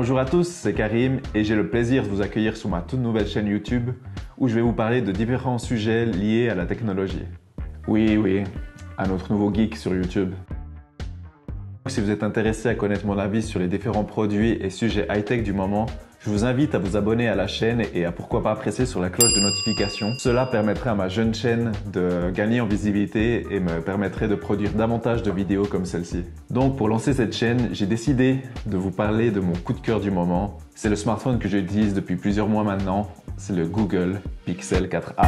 Bonjour à tous, c'est Karim et j'ai le plaisir de vous accueillir sur ma toute nouvelle chaîne YouTube où je vais vous parler de différents sujets liés à la technologie. Oui, à notre nouveau geek sur YouTube. Si vous êtes intéressé à connaître mon avis sur les différents produits et sujets high-tech du moment, je vous invite à vous abonner à la chaîne et à pourquoi pas presser sur la cloche de notification. Cela permettrait à ma jeune chaîne de gagner en visibilité et me permettrait de produire davantage de vidéos comme celle-ci. Donc pour lancer cette chaîne, j'ai décidé de vous parler de mon coup de cœur du moment. C'est le smartphone que j'utilise depuis plusieurs mois maintenant, c'est le Google Pixel 4a.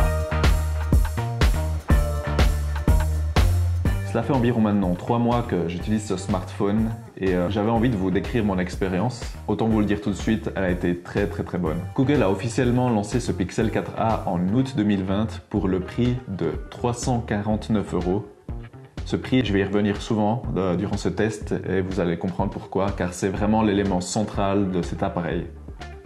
Cela fait environ maintenant 3 mois que j'utilise ce smartphone et j'avais envie de vous décrire mon expérience. Autant vous le dire tout de suite, elle a été très bonne. Google a officiellement lancé ce Pixel 4a en août 2020 pour le prix de 349 €. Ce prix, je vais y revenir souvent durant ce test et vous allez comprendre pourquoi, car c'est vraiment l'élément central de cet appareil.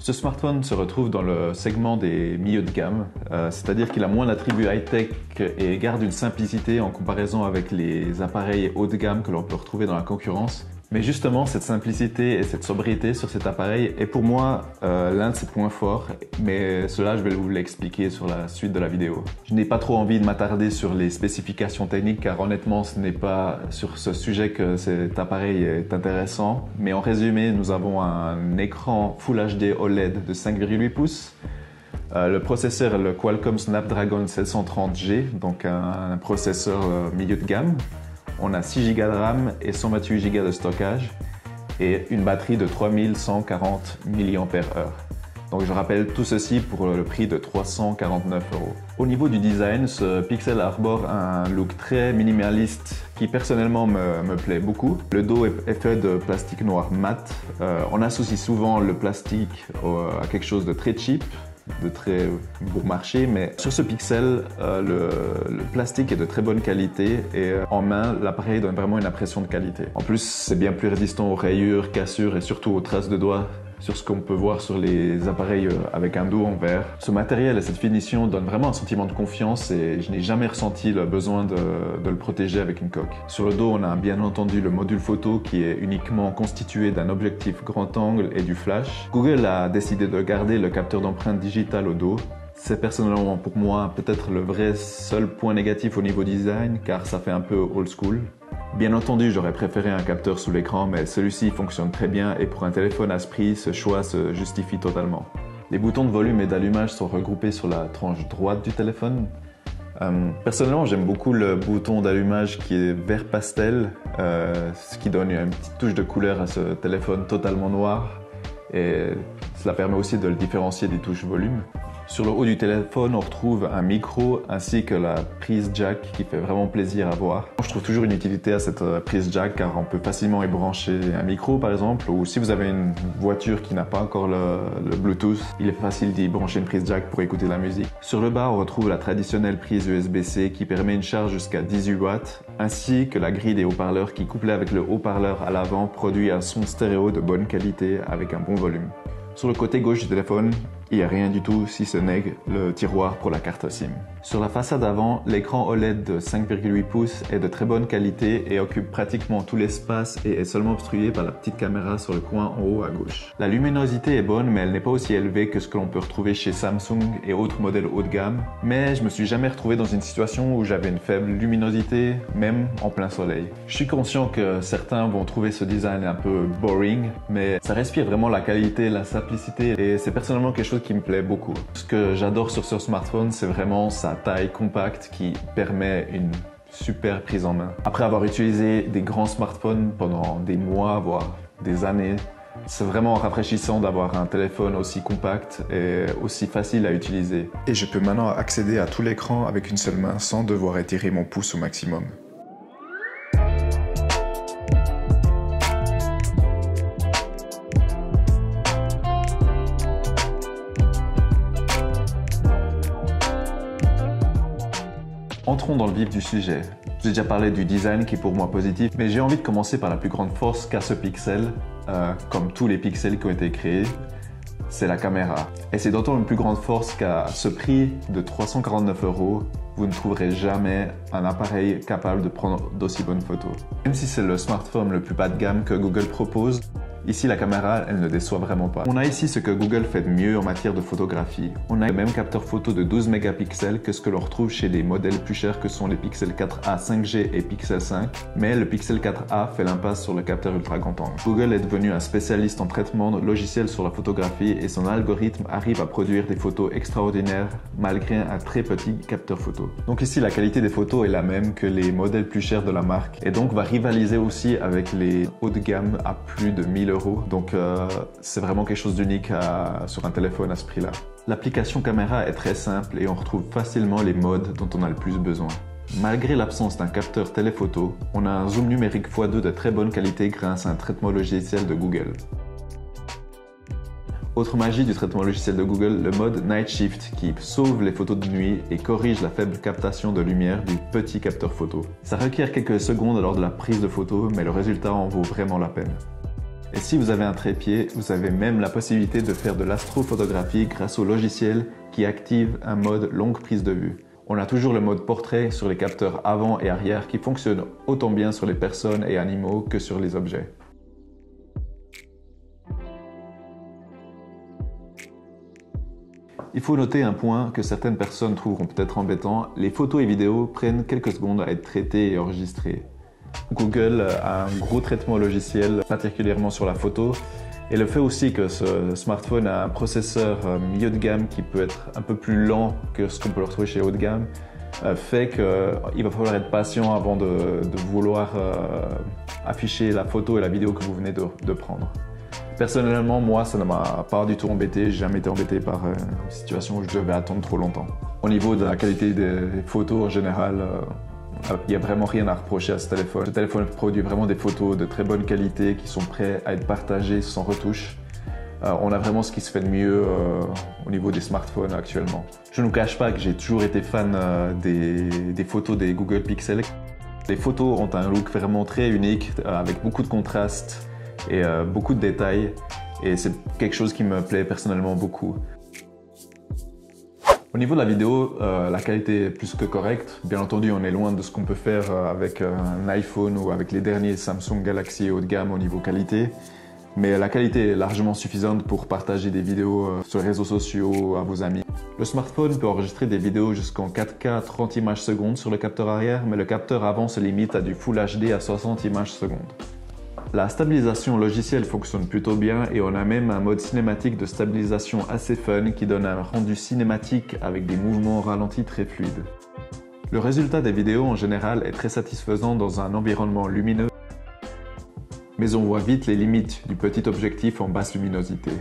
Ce smartphone se retrouve dans le segment des milieux de gamme, c'est-à-dire qu'il a moins d'attributs high-tech et garde une simplicité en comparaison avec les appareils haut de gamme que l'on peut retrouver dans la concurrence. Mais justement, cette simplicité et cette sobriété sur cet appareil est pour moi l'un de ses points forts, mais cela je vais vous l'expliquer sur la suite de la vidéo. Je n'ai pas trop envie de m'attarder sur les spécifications techniques car honnêtement ce n'est pas sur ce sujet que cet appareil est intéressant. Mais en résumé, nous avons un écran Full HD OLED de 5,8 pouces. Le processeur est le Qualcomm Snapdragon 730G, donc un processeur milieu de gamme. On a 6 Go de RAM et 128 Go de stockage et une batterie de 3140 mAh. Donc je rappelle tout ceci pour le prix de 349 €. Au niveau du design, ce Pixel arbore un look très minimaliste qui personnellement me plaît beaucoup. Le dos est fait de plastique noir mat. On associe souvent le plastique à quelque chose de très cheap, de très bon marché, mais sur ce Pixel, le plastique est de très bonne qualité et en main, l'appareil donne vraiment une impression de qualité. En plus, c'est bien plus résistant aux rayures, cassures et surtout aux traces de doigts sur ce qu'on peut voir sur les appareils avec un dos en verre. Ce matériel et cette finition donnent vraiment un sentiment de confiance et je n'ai jamais ressenti le besoin de le protéger avec une coque. Sur le dos, on a bien entendu le module photo qui est uniquement constitué d'un objectif grand angle et du flash. Google a décidé de garder le capteur d'empreinte digitale au dos. C'est personnellement pour moi peut-être le vrai seul point négatif au niveau design car ça fait un peu old school. Bien entendu, j'aurais préféré un capteur sous l'écran, mais celui-ci fonctionne très bien et pour un téléphone à ce prix, ce choix se justifie totalement. Les boutons de volume et d'allumage sont regroupés sur la tranche droite du téléphone. Personnellement, j'aime beaucoup le bouton d'allumage qui est vert pastel, ce qui donne une petite touche de couleur à ce téléphone totalement noir et cela permet aussi de le différencier des touches volume. Sur le haut du téléphone, on retrouve un micro ainsi que la prise jack qui fait vraiment plaisir à voir. Je trouve toujours une utilité à cette prise jack car on peut facilement y brancher un micro par exemple, ou si vous avez une voiture qui n'a pas encore le Bluetooth, il est facile d'y brancher une prise jack pour écouter de la musique. Sur le bas, on retrouve la traditionnelle prise USB-C qui permet une charge jusqu'à 18 watts, ainsi que la grille des haut-parleurs qui, couplée avec le haut-parleur à l'avant, produit un son stéréo de bonne qualité avec un bon volume. Sur le côté gauche du téléphone, il n'y a rien du tout si ce n'est le tiroir pour la carte SIM. Sur la façade avant, l'écran OLED de 5,8 pouces est de très bonne qualité et occupe pratiquement tout l'espace et est seulement obstrué par la petite caméra sur le coin en haut à gauche. La luminosité est bonne mais elle n'est pas aussi élevée que ce que l'on peut retrouver chez Samsung et autres modèles haut de gamme. Mais je me suis jamais retrouvé dans une situation où j'avais une faible luminosité, même en plein soleil. Je suis conscient que certains vont trouver ce design un peu boring, mais ça respire vraiment la qualité, la simplicité et c'est personnellement quelque chose qui me plaît beaucoup. Ce que j'adore sur ce smartphone, c'est vraiment sa taille compacte qui permet une super prise en main. Après avoir utilisé des grands smartphones pendant des mois, voire des années, c'est vraiment rafraîchissant d'avoir un téléphone aussi compact et aussi facile à utiliser. Et je peux maintenant accéder à tout l'écran avec une seule main sans devoir étirer mon pouce au maximum. Entrons dans le vif du sujet. J'ai déjà parlé du design qui est pour moi positif, mais j'ai envie de commencer par la plus grande force qu'a ce Pixel, comme tous les pixels qui ont été créés, c'est la caméra. Et c'est d'autant une plus grande force qu'à ce prix de 349 €, vous ne trouverez jamais un appareil capable de prendre d'aussi bonnes photos. Même si c'est le smartphone le plus bas de gamme que Google propose, Ici, la caméra, elle ne déçoit vraiment pas. On a ici ce que Google fait de mieux en matière de photographie. On a le même capteur photo de 12 mégapixels que ce que l'on retrouve chez les modèles plus chers que sont les Pixel 4a 5G et Pixel 5, mais le Pixel 4a fait l'impasse sur le capteur ultra grand angle. Google est devenu un spécialiste en traitement de logiciels sur la photographie et son algorithme arrive à produire des photos extraordinaires malgré un très petit capteur photo. Donc ici, la qualité des photos est la même que les modèles plus chers de la marque et donc va rivaliser aussi avec les hauts de gamme à plus de 1000 €. Donc c'est vraiment quelque chose d'unique sur un téléphone à ce prix-là. L'application caméra est très simple et on retrouve facilement les modes dont on a le plus besoin. Malgré l'absence d'un capteur téléphoto, on a un zoom numérique x2 de très bonne qualité grâce à un traitement logiciel de Google. Autre magie du traitement logiciel de Google, le mode Night Shift qui sauve les photos de nuit et corrige la faible captation de lumière du petit capteur photo. Ça requiert quelques secondes lors de la prise de photo, mais le résultat en vaut vraiment la peine. Et si vous avez un trépied, vous avez même la possibilité de faire de l'astrophotographie grâce au logiciel qui active un mode longue prise de vue. On a toujours le mode portrait sur les capteurs avant et arrière qui fonctionne autant bien sur les personnes et animaux que sur les objets. Il faut noter un point que certaines personnes trouveront peut-être embêtant, les photos et vidéos prennent quelques secondes à être traitées et enregistrées. Google a un gros traitement logiciel, particulièrement sur la photo, et le fait aussi que ce smartphone a un processeur milieu de gamme qui peut être un peu plus lent que ce qu'on peut retrouver chez haut de gamme, fait qu'il va falloir être patient avant de vouloir afficher la photo et la vidéo que vous venez de prendre. Personnellement, moi, ça ne m'a pas du tout embêté. J'ai jamais été embêté par une situation où je devais attendre trop longtemps. Au niveau de la qualité des photos en général, il n'y a vraiment rien à reprocher à ce téléphone. Le téléphone produit vraiment des photos de très bonne qualité qui sont prêtes à être partagées sans retouche. On a vraiment ce qui se fait de mieux au niveau des smartphones actuellement. Je ne vous cache pas que j'ai toujours été fan des photos des Google Pixel. Les photos ont un look vraiment très unique avec beaucoup de contraste et beaucoup de détails et c'est quelque chose qui me plaît personnellement beaucoup. Au niveau de la vidéo, la qualité est plus que correcte. Bien entendu, on est loin de ce qu'on peut faire avec un iPhone ou avec les derniers Samsung Galaxy haut de gamme au niveau qualité. Mais la qualité est largement suffisante pour partager des vidéos sur les réseaux sociaux à vos amis. Le smartphone peut enregistrer des vidéos jusqu'en 4K 30 images secondes sur le capteur arrière, mais le capteur avant se limite à du Full HD à 60 images secondes. La stabilisation logicielle fonctionne plutôt bien et on a même un mode cinématique de stabilisation assez fun qui donne un rendu cinématique avec des mouvements ralentis très fluides. Le résultat des vidéos en général est très satisfaisant dans un environnement lumineux, mais on voit vite les limites du petit objectif en basse luminosité.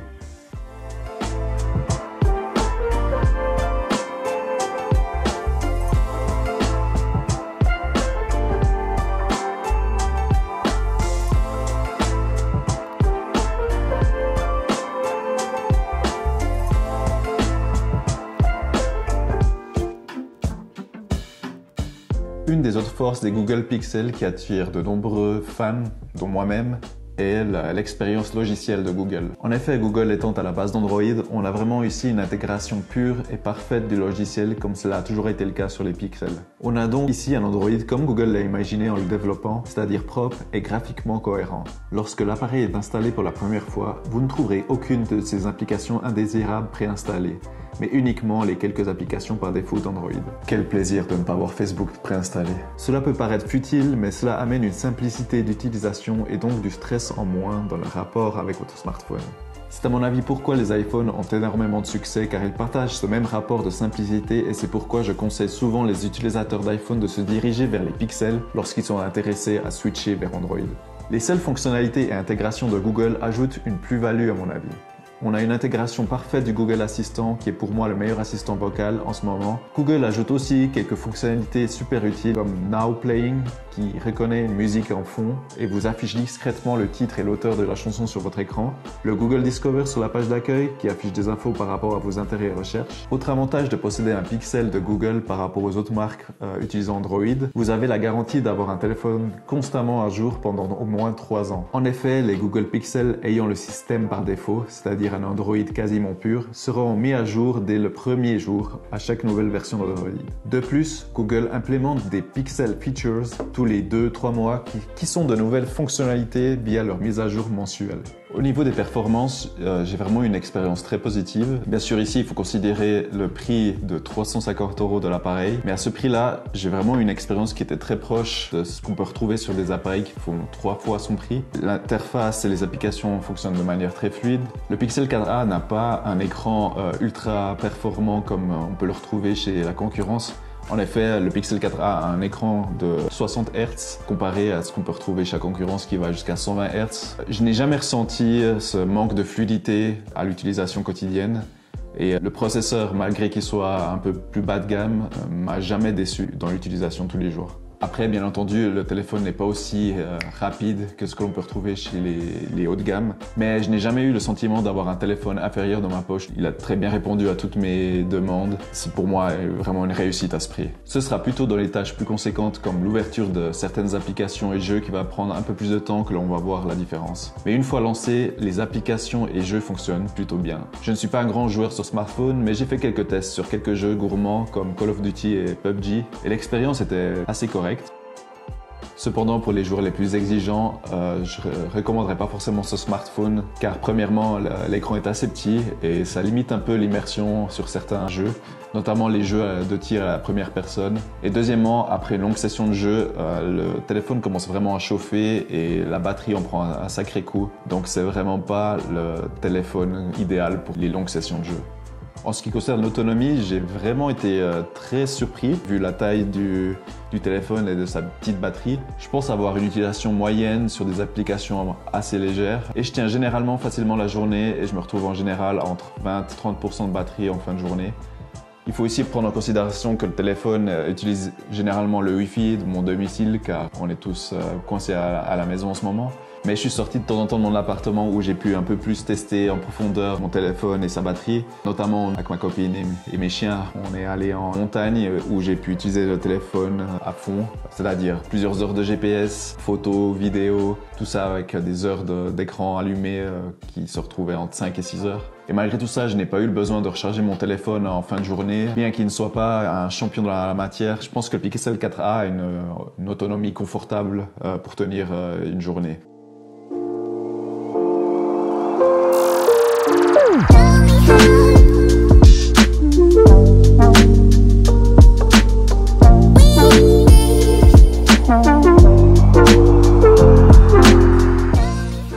Une des autres forces des Google Pixel qui attire de nombreux fans, dont moi-même, est l'expérience logicielle de Google. En effet, Google étant à la base d'Android, on a vraiment ici une intégration pure et parfaite du logiciel comme cela a toujours été le cas sur les Pixels. On a donc ici un Android comme Google l'a imaginé en le développant, c'est-à-dire propre et graphiquement cohérent. Lorsque l'appareil est installé pour la première fois, vous ne trouverez aucune de ces applications indésirables préinstallées, mais uniquement les quelques applications par défaut d'Android. Quel plaisir de ne pas avoir Facebook préinstallé. Cela peut paraître futile, mais cela amène une simplicité d'utilisation et donc du stress en moins dans le rapport avec votre smartphone. C'est à mon avis pourquoi les iPhones ont énormément de succès car ils partagent ce même rapport de simplicité et c'est pourquoi je conseille souvent les utilisateurs d'iPhone de se diriger vers les Pixels lorsqu'ils sont intéressés à switcher vers Android. Les seules fonctionnalités et intégrations de Google ajoutent une plus-value à mon avis. On a une intégration parfaite du Google Assistant qui est pour moi le meilleur assistant vocal en ce moment. Google ajoute aussi quelques fonctionnalités super utiles comme Now Playing qui reconnaît une musique en fond et vous affiche discrètement le titre et l'auteur de la chanson sur votre écran. Le Google Discover sur la page d'accueil qui affiche des infos par rapport à vos intérêts et recherches. Autre avantage de posséder un Pixel de Google par rapport aux autres marques utilisant Android, vous avez la garantie d'avoir un téléphone constamment à jour pendant au moins 3 ans. En effet, les Google Pixel ayant le système par défaut, c'est-à-dire un Android quasiment pur, seront mis à jour dès le premier jour à chaque nouvelle version d'Android. De plus, Google implémente des Pixel Features tous les 2-3 mois qui sont de nouvelles fonctionnalités via leur mise à jour mensuelle. Au niveau des performances, j'ai vraiment une expérience très positive. Bien sûr, ici, il faut considérer le prix de 350 € de l'appareil. Mais à ce prix-là, j'ai vraiment une expérience qui était très proche de ce qu'on peut retrouver sur des appareils qui font 3 fois son prix. L'interface et les applications fonctionnent de manière très fluide. Le Pixel 4a n'a pas un écran ultra performant comme on peut le retrouver chez la concurrence. En effet, le Pixel 4a a un écran de 60 Hz comparé à ce qu'on peut retrouver chez la concurrence qui va jusqu'à 120 Hz. Je n'ai jamais ressenti ce manque de fluidité à l'utilisation quotidienne. Et le processeur, malgré qu'il soit un peu plus bas de gamme, m'a jamais déçu dans l'utilisation tous les jours. Après, bien entendu, le téléphone n'est pas aussi rapide que ce que l'on peut retrouver chez les hauts de gamme. Mais je n'ai jamais eu le sentiment d'avoir un téléphone inférieur dans ma poche. Il a très bien répondu à toutes mes demandes. C'est pour moi vraiment une réussite à ce prix. Ce sera plutôt dans les tâches plus conséquentes comme l'ouverture de certaines applications et jeux qui va prendre un peu plus de temps que l'on va voir la différence. Mais une fois lancé, les applications et jeux fonctionnent plutôt bien. Je ne suis pas un grand joueur sur smartphone, mais j'ai fait quelques tests sur quelques jeux gourmands comme Call of Duty et PUBG et l'expérience était assez correcte. Cependant, pour les joueurs les plus exigeants, je ne recommanderais pas forcément ce smartphone car premièrement, l'écran est assez petit et ça limite un peu l'immersion sur certains jeux, notamment les jeux de tir à la première personne. Et deuxièmement, après une longue session de jeu, le téléphone commence vraiment à chauffer et la batterie en prend un sacré coup. Donc c'est vraiment pas le téléphone idéal pour les longues sessions de jeu. En ce qui concerne l'autonomie, j'ai vraiment été très surpris vu la taille du téléphone et de sa petite batterie. Je pense avoir une utilisation moyenne sur des applications assez légères et je tiens généralement facilement la journée et je me retrouve en général entre 20-30% de batterie en fin de journée. Il faut aussi prendre en considération que le téléphone utilise généralement le Wi-Fi de mon domicile car on est tous coincés à la maison en ce moment. Mais je suis sorti de temps en temps de mon appartement où j'ai pu un peu plus tester en profondeur mon téléphone et sa batterie, notamment avec ma copine et mes chiens. On est allé en montagne où j'ai pu utiliser le téléphone à fond, c'est-à-dire plusieurs heures de GPS, photos, vidéos, tout ça avec des heures d'écran allumé qui se retrouvaient entre 5 et 6 heures. Et malgré tout ça, je n'ai pas eu le besoin de recharger mon téléphone en fin de journée. Bien qu'il ne soit pas un champion dans la matière, je pense que le Pixel 4a a une autonomie confortable pour tenir une journée.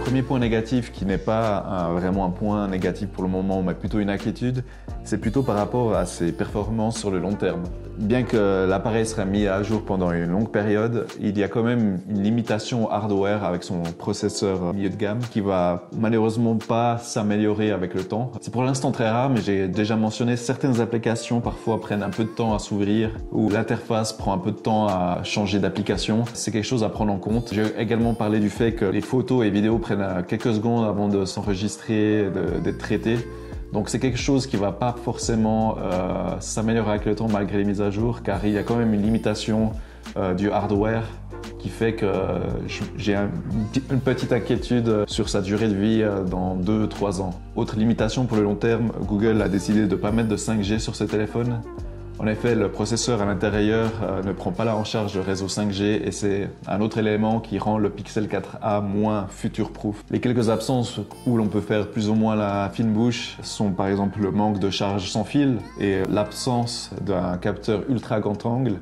Premier point négatif qui n'est pas vraiment un point négatif pour le moment, mais plutôt une inquiétude, c'est plutôt par rapport à ses performances sur le long terme. Bien que l'appareil sera mis à jour pendant une longue période, il y a quand même une limitation hardware avec son processeur milieu de gamme qui va malheureusement pas s'améliorer avec le temps. C'est pour l'instant très rare, mais j'ai déjà mentionné certaines applications parfois prennent un peu de temps à s'ouvrir ou l'interface prend un peu de temps à changer d'application. C'est quelque chose à prendre en compte. J'ai également parlé du fait que les photos et vidéos prennent quelques secondes avant de s'enregistrer, d'être traitées. Donc c'est quelque chose qui va pas forcément s'améliorer avec le temps malgré les mises à jour car il y a quand même une limitation du hardware qui fait que j'ai une petite inquiétude sur sa durée de vie dans 2-3 ans. Autre limitation pour le long terme, Google a décidé de ne pas mettre de 5G sur ce téléphone. En effet, le processeur à l'intérieur ne prend pas en charge le réseau 5G et c'est un autre élément qui rend le Pixel 4a moins future-proof. Les quelques absences où l'on peut faire plus ou moins la fine bouche sont par exemple le manque de charge sans fil et l'absence d'un capteur ultra grand angle.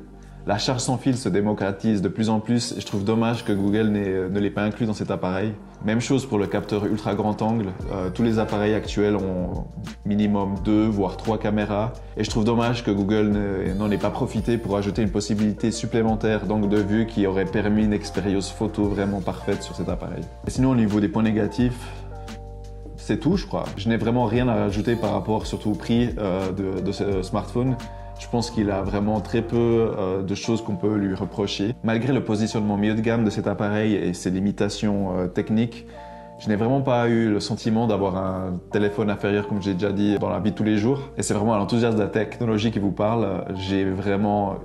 La charge sans fil se démocratise de plus en plus et je trouve dommage que Google ne l'ait pas inclus dans cet appareil. Même chose pour le capteur ultra grand angle. Tous les appareils actuels ont minimum 2 voire 3 caméras et je trouve dommage que Google n'en ait pas profité pour ajouter une possibilité supplémentaire d'angle de vue qui aurait permis une expérience photo vraiment parfaite sur cet appareil. Et sinon au niveau des points négatifs, c'est tout je crois. Je n'ai vraiment rien à rajouter par rapport surtout au prix de ce smartphone. Je pense qu'il a vraiment très peu de choses qu'on peut lui reprocher. Malgré le positionnement milieu de gamme de cet appareil et ses limitations techniques, je n'ai vraiment pas eu le sentiment d'avoir un téléphone inférieur comme j'ai déjà dit dans la vie de tous les jours. Et c'est vraiment l'enthousiasme de la technologie qui vous parle. J'ai vraiment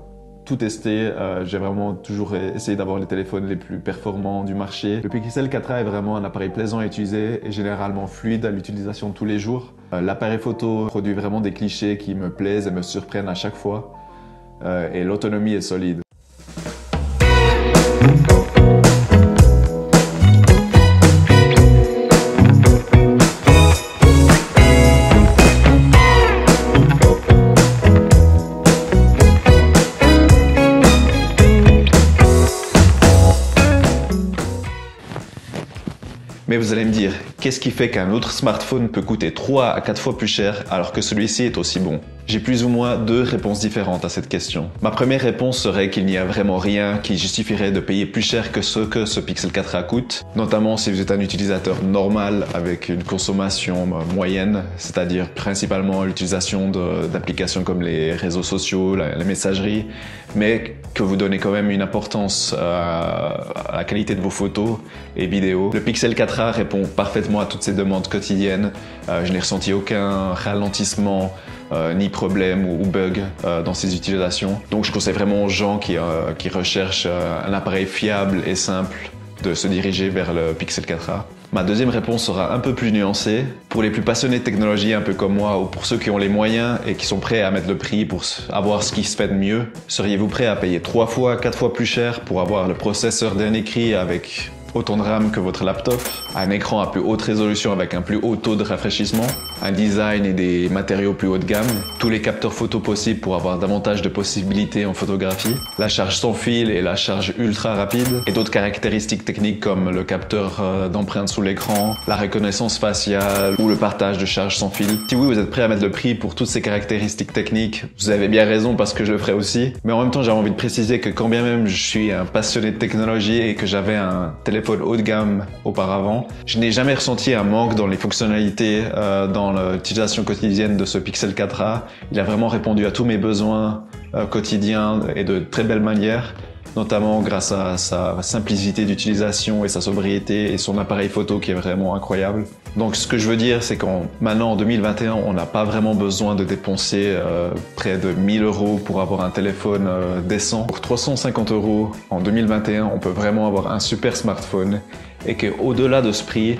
tout testé, j'ai vraiment toujours essayé d'avoir les téléphones les plus performants du marché. Le Pixel 4a est vraiment un appareil plaisant à utiliser et généralement fluide à l'utilisation de tous les jours. L'appareil photo produit vraiment des clichés qui me plaisent et me surprennent à chaque fois et l'autonomie est solide. Mais vous allez me dire, qu'est-ce qui fait qu'un autre smartphone peut coûter 3 à 4 fois plus cher alors que celui-ci est aussi bon? J'ai plus ou moins 2 réponses différentes à cette question. Ma première réponse serait qu'il n'y a vraiment rien qui justifierait de payer plus cher que ce que ce Pixel 4a coûte, notamment si vous êtes un utilisateur normal avec une consommation moyenne, c'est-à-dire principalement l'utilisation d'applications comme les réseaux sociaux, la messagerie, mais que vous donnez quand même une importance à la qualité de vos photos et vidéos. Le Pixel 4a répond parfaitement à toutes ces demandes quotidiennes. Je n'ai ressenti aucun ralentissement ni problème ou bug dans ses utilisations. Donc je conseille vraiment aux gens qui recherchent un appareil fiable et simple de se diriger vers le Pixel 4a. Ma deuxième réponse sera un peu plus nuancée. Pour les plus passionnés de technologie, un peu comme moi, ou pour ceux qui ont les moyens et qui sont prêts à mettre le prix pour avoir ce qui se fait de mieux, seriez-vous prêt à payer 3 fois, 4 fois plus cher pour avoir le processeur dernier cri avec autant de RAM que votre laptop, un écran à plus haute résolution avec un plus haut taux de rafraîchissement, un design et des matériaux plus haut de gamme, tous les capteurs photo possibles pour avoir davantage de possibilités en photographie, la charge sans fil et la charge ultra rapide, et d'autres caractéristiques techniques comme le capteur d'empreinte sous l'écran, la reconnaissance faciale ou le partage de charge sans fil. Si oui, vous êtes prêt à mettre le prix pour toutes ces caractéristiques techniques, vous avez bien raison parce que je le ferai aussi, mais en même temps j'ai envie de préciser que quand bien même je suis un passionné de technologie et que j'avais un téléphone haut de gamme auparavant, je n'ai jamais ressenti un manque dans les fonctionnalités, dans l'utilisation quotidienne de ce Pixel 4a. Il a vraiment répondu à tous mes besoins quotidiens et de très belle manière, notamment grâce à sa simplicité d'utilisation et sa sobriété et son appareil photo qui est vraiment incroyable. Donc ce que je veux dire, c'est qu'en maintenant en 2021, on n'a pas vraiment besoin de dépenser près de 1000 € pour avoir un téléphone décent. Pour 350 € en 2021, on peut vraiment avoir un super smartphone et qu'au-delà de ce prix,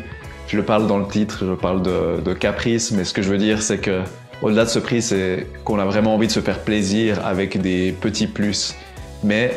je le parle dans le titre, je parle de caprice, mais ce que je veux dire, c'est que au-delà de ce prix, c'est qu'on a vraiment envie de se faire plaisir avec des petits plus. Mais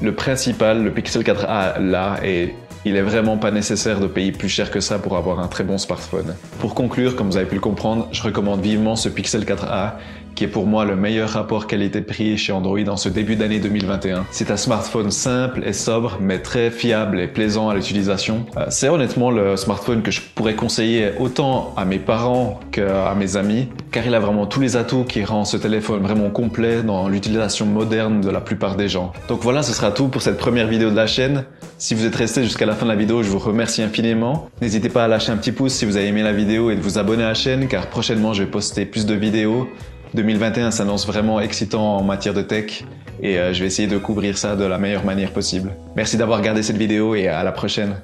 le principal, le Pixel 4a là, et il est vraiment pas nécessaire de payer plus cher que ça pour avoir un très bon smartphone. Pour conclure, comme vous avez pu le comprendre, je recommande vivement ce Pixel 4a, qui est pour moi le meilleur rapport qualité-prix chez Android en ce début d'année 2021. C'est un smartphone simple et sobre, mais très fiable et plaisant à l'utilisation. C'est honnêtement le smartphone que je pourrais conseiller autant à mes parents qu'à mes amis, car il a vraiment tous les atouts qui rendent ce téléphone vraiment complet dans l'utilisation moderne de la plupart des gens. Donc voilà, ce sera tout pour cette première vidéo de la chaîne. Si vous êtes resté jusqu'à la fin de la vidéo, je vous remercie infiniment. N'hésitez pas à lâcher un petit pouce si vous avez aimé la vidéo et de vous abonner à la chaîne, car prochainement je vais poster plus de vidéos. 2021 s'annonce vraiment excitant en matière de tech et je vais essayer de couvrir ça de la meilleure manière possible. Merci d'avoir regardé cette vidéo et à la prochaine.